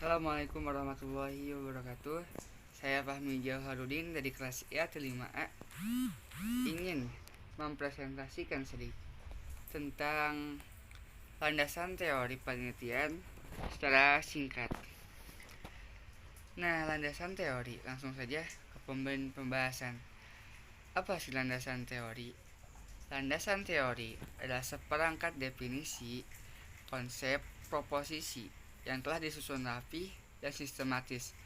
Assalamualaikum warahmatullahi wabarakatuh. Saya Fahmi Jauharudin dari kelas IAT 5A ingin mempresentasikan sedikit tentang landasan teori penelitian secara singkat. Nah, landasan teori, langsung saja ke pembahasan. Apa sih landasan teori? Landasan teori adalah seperangkat definisi, konsep, proposisi yang telah disusun rapi dan sistematis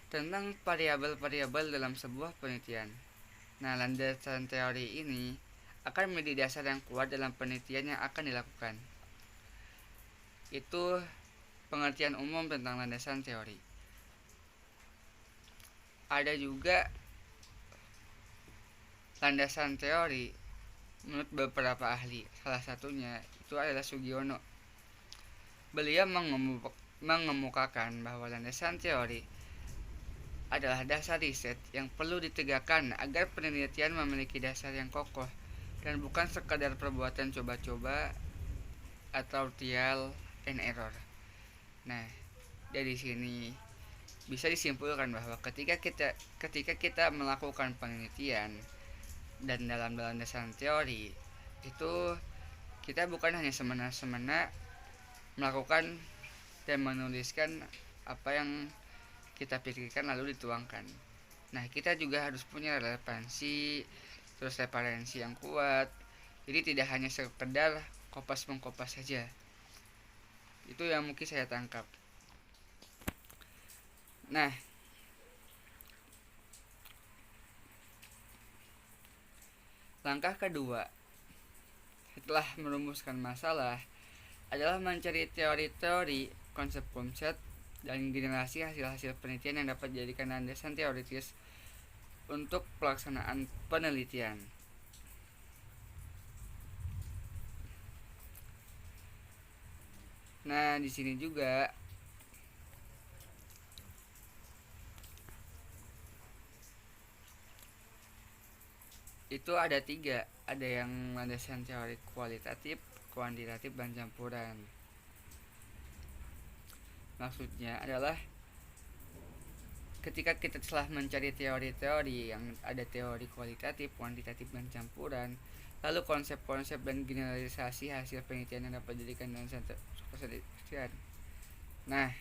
tentang variabel-variabel dalam sebuah penelitian. Nah, landasan teori ini akan menjadi dasar yang kuat dalam penelitian yang akan dilakukan. Itu pengertian umum tentang landasan teori. Ada juga landasan teori menurut beberapa ahli. Salah satunya itu adalah Sugiono. Beliau mengemukakan bahwa landasan teori adalah dasar riset yang perlu ditegakkan agar penelitian memiliki dasar yang kokoh dan bukan sekadar perbuatan coba-coba atau trial and error. Nah, dari sini bisa disimpulkan bahwa ketika kita melakukan penelitian dan dalam landasan teori itu kita bukan hanya semena-mena melakukan dan menuliskan apa yang kita pikirkan lalu dituangkan. Nah, kita juga harus punya relevansi, terus referensi yang kuat. Jadi tidak hanya sekedar kopas mengkopas saja. Itu yang mungkin saya tangkap. Nah, langkah kedua setelah merumuskan masalah adalah mencari teori-teori, konsep-konsep, dan generasi hasil-hasil penelitian yang dapat dijadikan landasan teoritis untuk pelaksanaan penelitian. Nah, di sini juga itu ada 3, ada yang landasan teori kualitatif, kuantitatif, dan campuran. Maksudnya adalah ketika kita telah mencari teori-teori yang ada teori kualitatif, kuantitatif, dan campuran, lalu konsep-konsep dan generalisasi hasil penelitian yang dapat dijadikan landasan penelitian. Nah,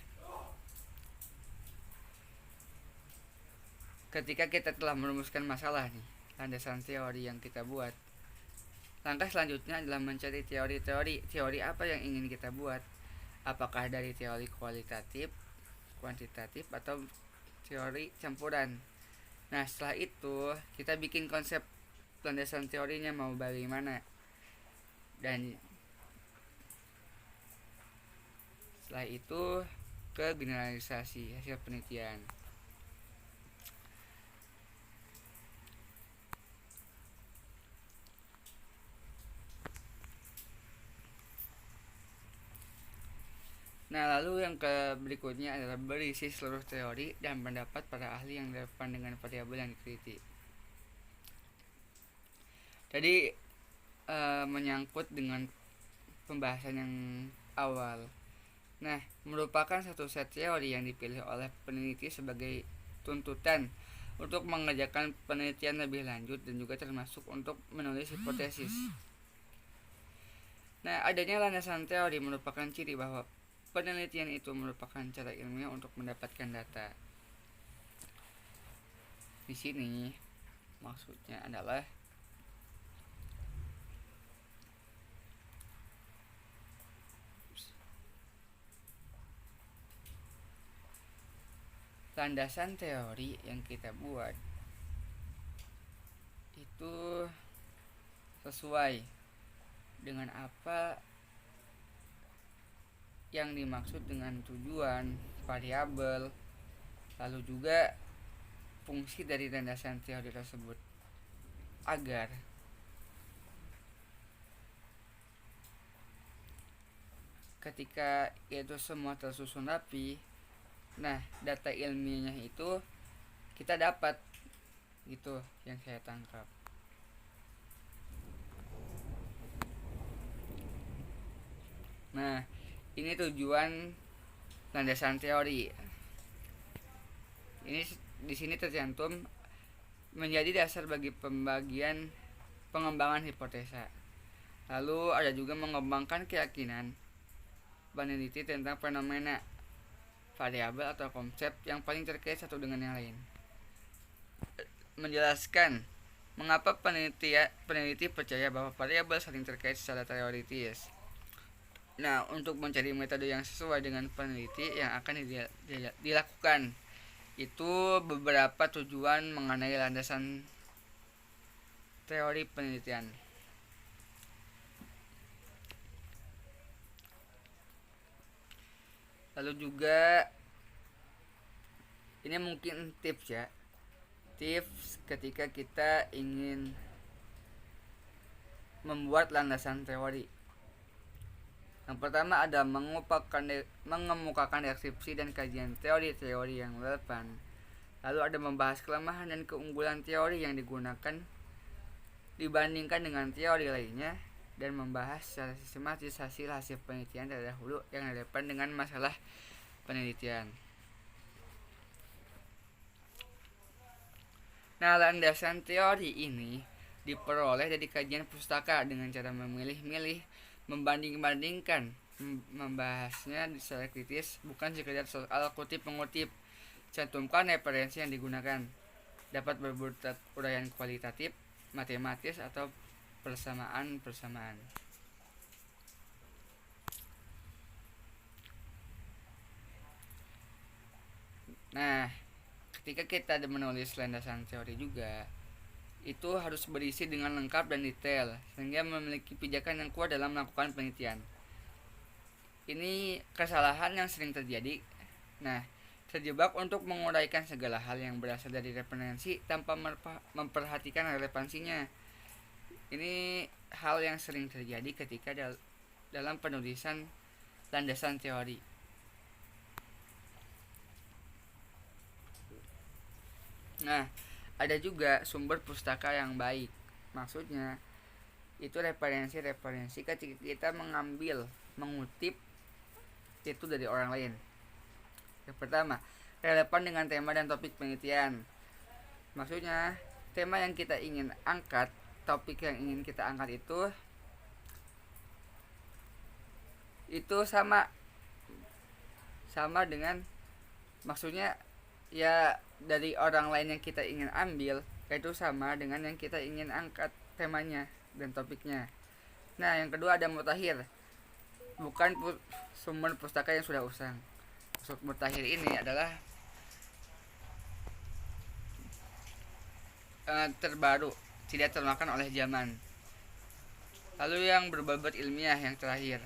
ketika kita telah merumuskan masalah nih, landasan teori yang kita buat, langkah selanjutnya adalah mencari teori apa yang ingin kita buat. Apakah dari teori kualitatif, kuantitatif, atau teori campuran. Nah, setelah itu kita bikin konsep landasan teorinya mau bagaimana. Dan setelah itu ke generalisasi hasil penelitian. Nah, lalu yang berikutnya adalah berisi seluruh teori dan pendapat para ahli yang relevan dengan variabel yang diteliti. Jadi menyangkut dengan pembahasan yang awal. Nah, merupakan satu set teori yang dipilih oleh peneliti sebagai tuntutan untuk mengerjakan penelitian lebih lanjut dan juga termasuk untuk menulis hipotesis. Nah, adanya landasan teori merupakan ciri bahwa penelitian itu merupakan cara ilmiah untuk mendapatkan data. Di sini maksudnya adalah landasan teori yang kita buat itu sesuai dengan apa yang dimaksud dengan tujuan, variabel, lalu juga fungsi dari landasan teori tersebut, agar ketika itu semua tersusun rapi, nah data ilmiahnya itu kita dapat, gitu yang saya tangkap. Nah, ini tujuan landasan teori. Ini di sini tercantum menjadi dasar bagi pengembangan hipotesa. Lalu ada juga mengembangkan keyakinan peneliti tentang fenomena, variabel atau konsep yang paling terkait satu dengan yang lain. Menjelaskan mengapa peneliti percaya bahwa variabel saling terkait secara teoritis. Nah, untuk mencari metode yang sesuai dengan peneliti yang akan dilakukan, itu beberapa tujuan mengenai landasan teori penelitian. Lalu juga ini mungkin tips ya, tips ketika kita ingin membuat landasan teori. Yang pertama ada mengemukakan deskripsi dan kajian teori-teori yang relevan. Lalu ada membahas kelemahan dan keunggulan teori yang digunakan dibandingkan dengan teori lainnya, dan membahas secara sistematis hasil penelitian terdahulu yang relevan dengan masalah penelitian. Nah, landasan teori ini diperoleh dari kajian pustaka dengan cara memilih-milih, membanding-bandingkan, membahasnya secara kritis, bukan sekedar soal kutip-mengutip. Cantumkan referensi yang digunakan, dapat berbuat uraian kualitatif, matematis, atau persamaan. Nah, ketika kita menulis landasan teori juga, itu harus berisi dengan lengkap dan detail, sehingga memiliki pijakan yang kuat dalam melakukan penelitian. Ini kesalahan yang sering terjadi. Nah, terjebak untuk menguraikan segala hal yang berasal dari referensi tanpa memperhatikan relevansinya. Ini hal yang sering terjadi ketika dalam penulisan landasan teori. Nah, ada juga sumber pustaka yang baik. Maksudnya itu referensi ketika kita mengutip itu dari orang lain. Yang pertama, relevan dengan tema dan topik penelitian. Maksudnya tema yang kita ingin angkat, topik yang ingin kita angkat itu sama dengan, maksudnya ya dari orang lain yang kita ingin ambil itu sama dengan yang kita ingin angkat temanya dan topiknya. Nah, yang kedua ada mutakhir, bukan sumber pustaka yang sudah usang. Maksud mutakhir ini adalah terbaru, tidak termakan oleh zaman. Lalu yang berbobot ilmiah yang terakhir.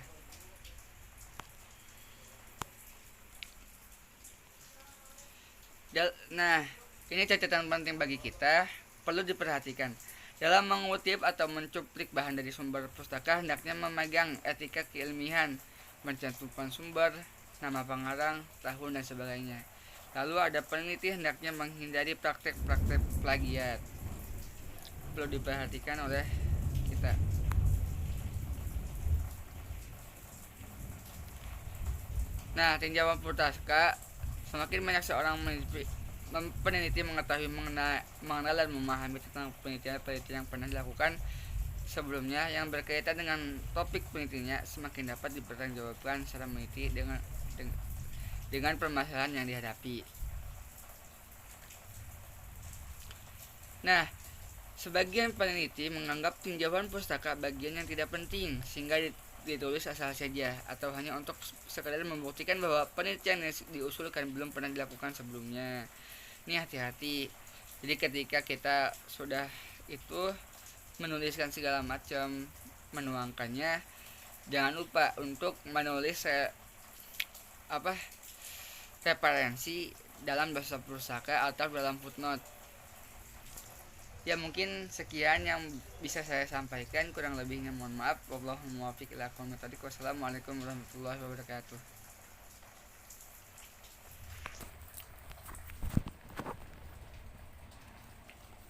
Nah, ini catatan penting bagi kita, perlu diperhatikan. Dalam mengutip atau mencuplik bahan dari sumber pustaka, hendaknya memegang etika keilmiahan, mencantumkan sumber, nama pengarang, tahun, dan sebagainya. Lalu ada peneliti hendaknya menghindari praktek-praktek plagiat. Perlu diperhatikan oleh kita. Nah, tinjauan pustaka, semakin banyak seorang peneliti mengetahui, mengenal dan memahami tentang penelitian yang pernah dilakukan sebelumnya yang berkaitan dengan topik penelitiannya, semakin dapat dipertanggungjawabkan secara meneliti dengan permasalahan yang dihadapi. Nah, sebagian peneliti menganggap tinjauan pustaka bagian yang tidak penting, sehingga ditulis asal saja atau hanya untuk sekadar membuktikan bahwa penelitian yang diusulkan belum pernah dilakukan sebelumnya. Ini hati-hati. Jadi ketika kita sudah itu menuliskan segala macam, menuangkannya, jangan lupa untuk menulis referensi dalam bahasa pustaka atau dalam footnote. Ya, mungkin sekian yang bisa saya sampaikan, kurang lebihnya mohon maaf. Wallahul muwaffiq ila aqwamit thoriq. Wassalamualaikum warahmatullahi wabarakatuh.